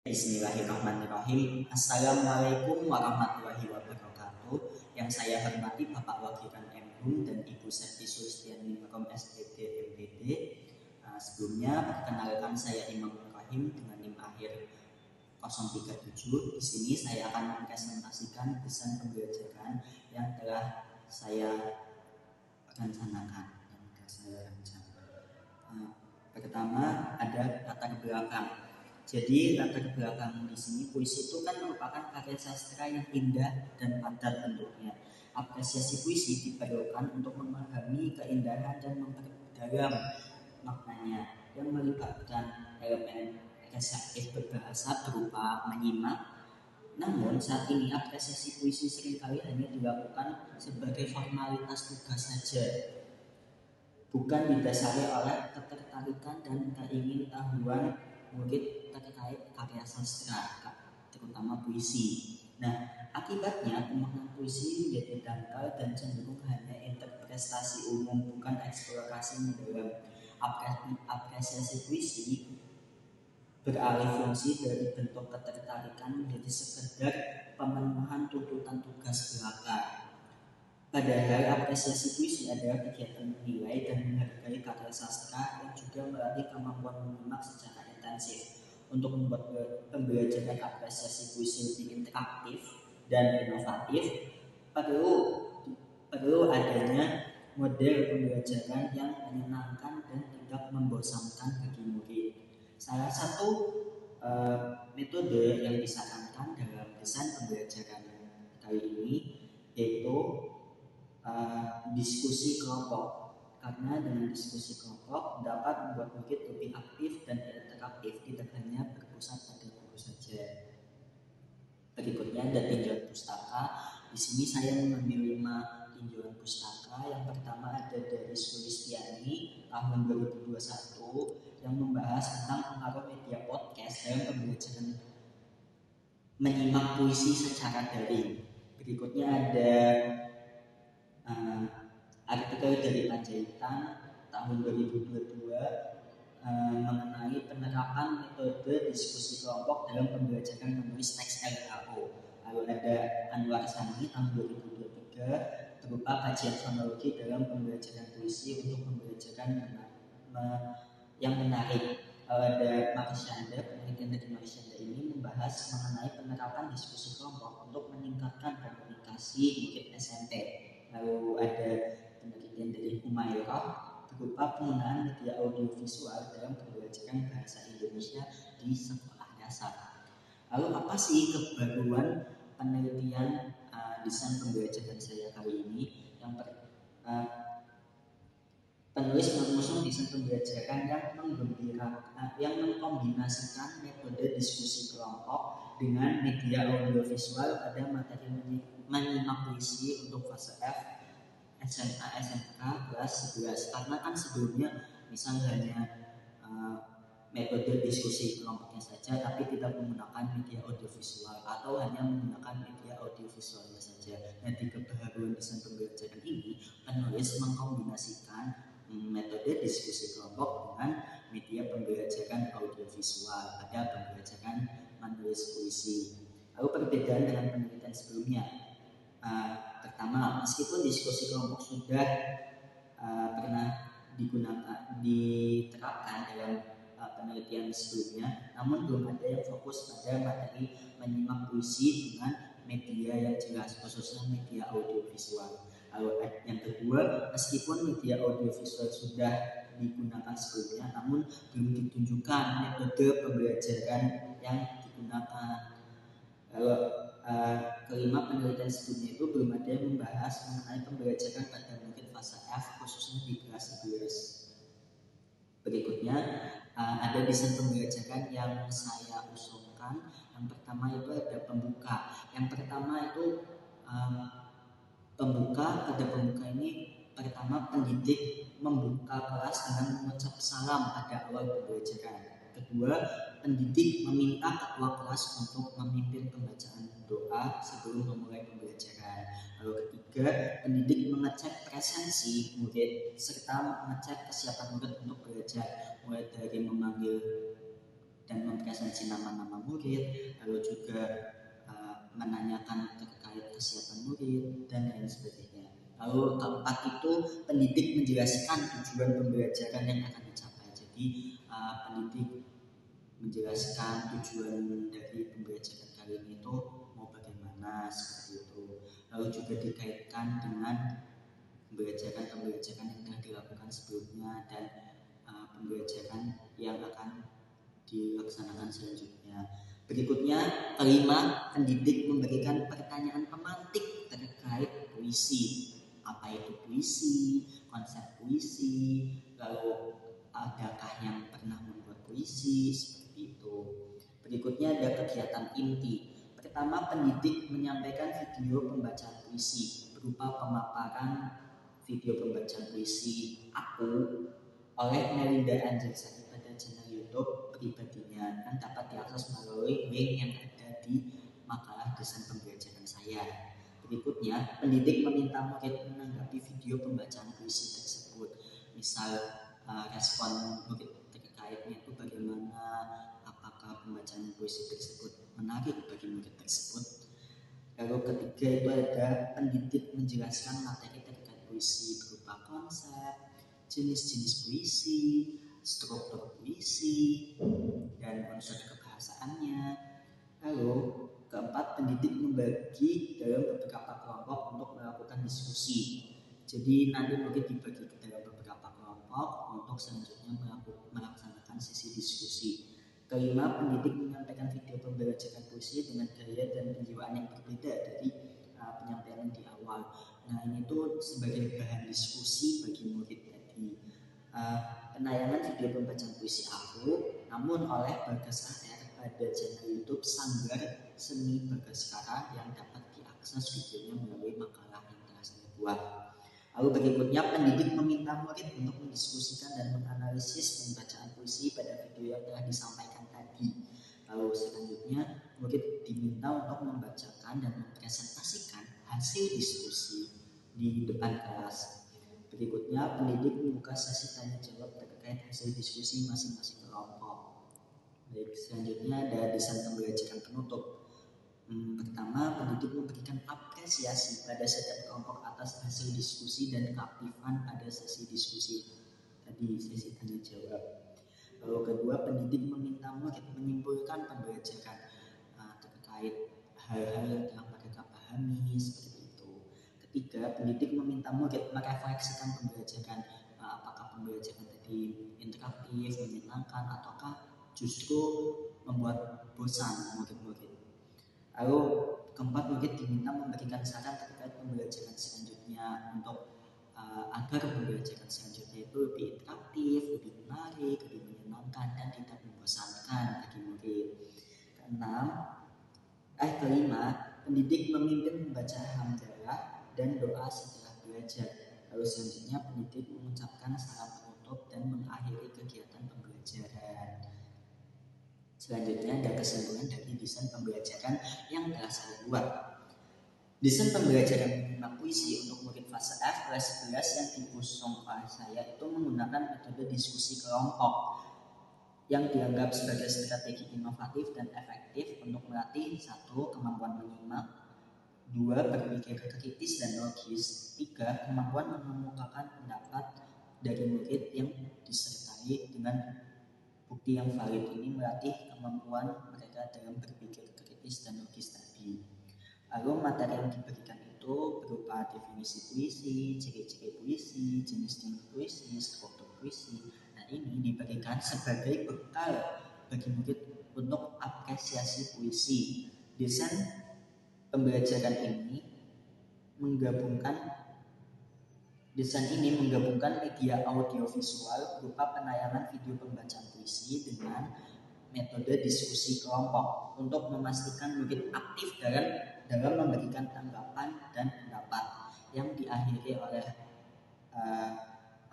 Bismillahirrahmanirrahim. Assalamualaikum warahmatullahi wabarakatuh. Yang saya hormati Bapak Wakilan Mhum dan Ibu Septi Sulistiani Makom SDT MDD. Sebelumnya perkenalkan saya Imam Ibrahim dengan NIM akhir 037. Di sini saya akan mempresentasikan desain pembelajaran yang telah saya rencanakan. Pertama ada latar belakang. Jadi latar belakang di sini, puisi itu kan merupakan karya sastra yang indah dan padat bentuknya. Apresiasi puisi diperlukan untuk memahami keindahan dan memperdalam maknanya yang melibatkan elemen reseptif berbahasa berupa menyimak. Namun saat ini apresiasi puisi seringkali hanya dilakukan sebagai formalitas tugas saja, bukan didasari oleh ketertarikan dan keingintahuan murid terkait karya sastra, terutama puisi. Nah, akibatnya pemaknaan puisi menjadi dangkal dan cenderung hanya interpretasi umum, bukan eksplorasi mendalam. Apresiasi puisi beralih fungsi dari bentuk ketertarikan menjadi sekedar pemenuhan tuntutan tugas belaka. Padahal apresiasi puisi adalah kegiatan menilai dan menghargai karya sastra yang juga melatih kemampuan menyimak secara intensif. Untuk membuat pembelajaran apresiasi puisi lebih interaktif dan inovatif, perlu adanya model pembelajaran yang menyenangkan dan tidak membosankan bagi murid. Salah satu metode yang disarankan dalam desain pembelajaran kali ini yaitu diskusi kelompok, karena dengan diskusi kelompok dapat membuat murid lebih aktif dan interaktif, tidak hanya berpusat pada guru saja. Berikutnya ada tinjauan pustaka. Di sini saya mengambil 5 tinjauan pustaka. Yang pertama ada dari Sulistiani tahun 2021 yang membahas tentang pengaruh media podcast dalam pembelajaran menyimak puisi secara daring. Berikutnya ada artikel dari Panjaitan tahun 2022 mengenai penerapan metode diskusi kelompok dalam pembelajaran menulis teks LHO. Lalu ada Anwar Sani tahun 2023 berupa kajian fonologi dalam pembelajaran puisi untuk pembelajaran yang menarik. Ada Marsyanda, penelitian dari Marsyanda ini membahas mengenai penerapan diskusi kelompok untuk meningkatkan komunikasi murid SMP. Lalu ada penelitian dari Humairah berupa penggunaan media audiovisual dalam pembelajaran bahasa Indonesia di sekolah dasar. Lalu apa sih kebaruan penelitian desain pembelajaran saya kali ini? Penulis mengusung desain pembelajaran yang mengkombinasikan metode diskusi kelompok dengan media audiovisual pada materi menyimak puisi untuk fase F SMA SMK kelas 11. Karena kan sebelumnya misalnya hanya metode diskusi kelompoknya saja, tapi tidak menggunakan media audiovisual atau hanya menggunakan media audiovisualnya saja. Nah, di kebaruan desain pembelajaran ini, penulis mengkombinasikan metode diskusi kelompok dengan media pembelajaran audiovisual pada pembelajaran menulis puisi. Lalu perbedaan dengan penelitian sebelumnya, pertama, meskipun diskusi kelompok sudah pernah diterapkan dalam penelitian sebelumnya, namun belum ada yang fokus pada materi menyimak puisi dengan media yang jelas, khususnya media audiovisual. Lalu yang kedua, meskipun media audiovisual sudah digunakan sebelumnya, namun belum ditunjukkan metode pembelajaran yang digunakan. Lalu kelima, penelitian sebelumnya itu belum ada yang membahas mengenai pembelajaran pada murid fase F, khususnya di kelas 11. Berikutnya ada desain pembelajaran yang saya usulkan. Yang pertama itu ada pembuka. Yang pertama itu pada pembuka ini pertama pendidik membuka kelas dengan mengucap salam pada awal pembelajaran. Kedua, pendidik meminta ketua kelas untuk memimpin pembacaan doa sebelum memulai pembelajaran. Lalu ketiga, pendidik mengecek presensi murid serta mengecek kesiapan murid untuk belajar, mulai dari memanggil dan mempresentasi nama-nama murid, lalu juga menanyakan terkait kesiapan murid dan lain sebagainya. Lalu keempat itu pendidik menjelaskan tujuan pembelajaran yang akan dicapai. Jadi pendidik menjelaskan tujuan dari pembelajaran kali ini itu mau bagaimana seperti itu. Lalu juga dikaitkan dengan pembelajaran yang telah dilakukan sebelumnya dan pembelajaran yang akan dilaksanakan selanjutnya. Berikutnya, kelima, pendidik memberikan pertanyaan pemantik terkait puisi. Apa itu puisi, konsep puisi, lalu adakah yang pernah membuat puisi, seperti itu. Berikutnya ada kegiatan inti. Pertama, pendidik menyampaikan video pembacaan puisi berupa pemaparan video pembacaan puisi Aku oleh Melinda Anjelsari pada channel YouTube pribadinya yang dapat diakses melalui link yang ada di makalah desain pembelajaran saya. Berikutnya, pendidik meminta murid menanggapi video pembacaan puisi tersebut. Misal respon murid terkaitnya itu bagaimana, apakah pembacaan puisi tersebut menarik bagi murid tersebut. Lalu ketiga itu ada pendidik menjelaskan materi terkait puisi berupa konsep, jenis-jenis puisi, struktur puisi, dan unsur kebahasaannya. Lalu keempat, pendidik membagi dalam beberapa kelompok untuk melakukan diskusi. Jadi nanti mungkin dibagi ke dalam beberapa kelompok untuk selanjutnya melaksanakan sesi diskusi. Kelima, pendidik menyampaikan video pembelajaran puisi dengan gaya dan penjiwaan yang berbeda dari penyampaian di awal. Nah, ini tuh sebagai bahan diskusi bagi murid tadi. Penayangan video pembacaan puisi Aku, namun oleh Bagas AR pada channel YouTube Sanggar Seni Bagaskara yang dapat diakses videonya melalui makalah yang telah saya buat. Lalu berikutnya, pendidik meminta murid untuk mendiskusikan dan menganalisis pembacaan puisi pada video yang telah disampaikan tadi. Lalu selanjutnya, murid diminta untuk membacakan dan mempresentasikan hasil diskusi di depan kelas. Berikutnya, pendidik membuka sesi tanya jawab terkait hasil diskusi masing-masing kelompok. Baik, selanjutnya ada desain pembelajaran penutup. Pertama, pendidik memberikan apresiasi pada setiap kelompok atas hasil diskusi dan keaktifan pada sesi diskusi tadi, sesi tanya jawab. Lalu kedua, pendidik meminta murid menyimpulkan pembelajaran terkait hal-hal yang telah mereka pahami, seperti itu. Ketiga, pendidik meminta murid merefleksikan pembelajaran, apakah pembelajaran tadi interaktif, menyenangkan, ataukah justru membuat bosan murid-murid. Lalu keempat, murid diminta memberikan saran terkait pembelajaran selanjutnya untuk agar pembelajaran selanjutnya itu lebih interaktif, lebih menarik, lebih menyenangkan, dan tidak membosankan bagi murid. Kelima, pendidik memimpin membaca hamdalah dan doa setelah belajar. Lalu selanjutnya pendidik mengucapkan salam penutup dan mengakhiri kegiatan pembelajaran. Selanjutnya ada kesimpulan dari desain pembelajaran yang telah saya buat. Desain pembelajaran menyimak puisi untuk murid fase F kelas 11 yang diusung oleh saya itu menggunakan metode diskusi kelompok yang dianggap sebagai strategi inovatif dan efektif untuk melatih 1. Kemampuan menyimak, 2. Berpikir kritis dan logis, 3. Kemampuan mengemukakan pendapat dari murid yang disertai dengan bukti yang valid. Ini melatih kemampuan mereka dalam berpikir kritis dan logis tadi. Lalu materi yang diberikan itu berupa definisi puisi, ciri-ciri puisi, jenis-jenis puisi, struktur puisi. Nah, ini diberikan sebagai bekal bagi murid untuk apresiasi puisi. Desain pembelajaran ini menggabungkan media audiovisual berupa penayangan video pembacaan puisi dengan metode diskusi kelompok untuk memastikan murid aktif dalam memberikan tanggapan dan pendapat yang diakhiri oleh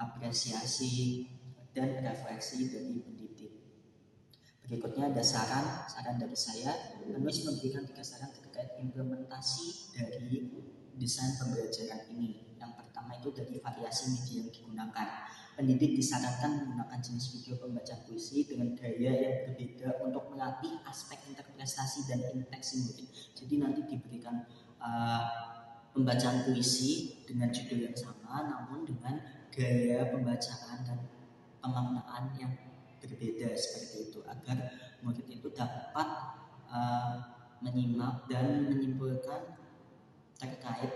apresiasi dan refleksi dari pendidik. Berikutnya ada saran dari saya. Penulis memberikan 3 saran terkait implementasi dari desain pembelajaran ini. Yang pertama itu dari variasi media yang digunakan. pendidik disarankan menggunakan jenis video pembacaan puisi dengan gaya yang berbeda untuk melatih aspek interpretasi dan infleksi murid. Jadi nanti diberikan pembacaan puisi dengan judul yang sama, namun dengan gaya pembacaan dan pemaknaan yang berbeda seperti itu, agar murid itu dapat menyimak dan menyimpulkan terkait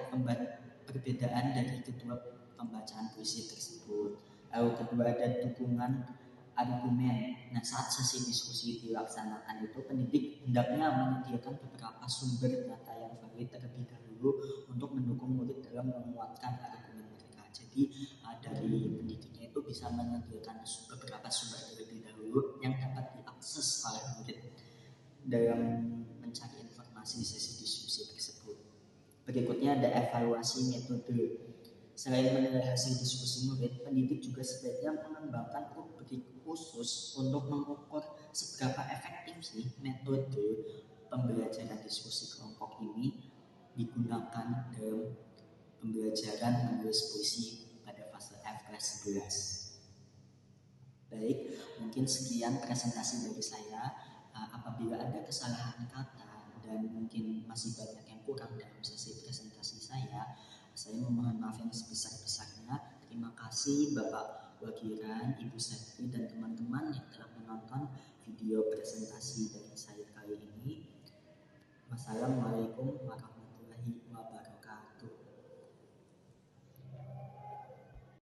perbedaan dari kedua pembacaan puisi tersebut. Lalu kedua, ada dukungan argumen. Nah, saat sesi diskusi dilaksanakan itu pendidik hendaknya menyediakan beberapa sumber data yang valid terlebih dahulu untuk mendukung murid dalam menguatkan argumen mereka. Jadi dari pendidiknya itu bisa menyediakan beberapa sumber terlebih dahulu yang dapat diakses oleh murid dalam mencari informasi sesi diskusi tersebut. Berikutnya ada evaluasi metode. Selain menilai hasil diskusi murid, pendidik juga sebaiknya mengembangkan rubrik khusus untuk mengukur seberapa efektif sih metode pembelajaran diskusi kelompok ini digunakan dalam pembelajaran menulis puisi pada fase F kelas 11. Baik, mungkin sekian presentasi dari saya. Apabila ada kesalahan kata dan mungkin masih banyak yang kurang dalam sesi presentasi saya memohon maaf yang sebesar-besarnya. Terima kasih Bapak Wagiran, Ibu Setri, dan teman-teman yang telah menonton video presentasi dari saya kali ini. Wassalamualaikum warahmatullahi wabarakatuh.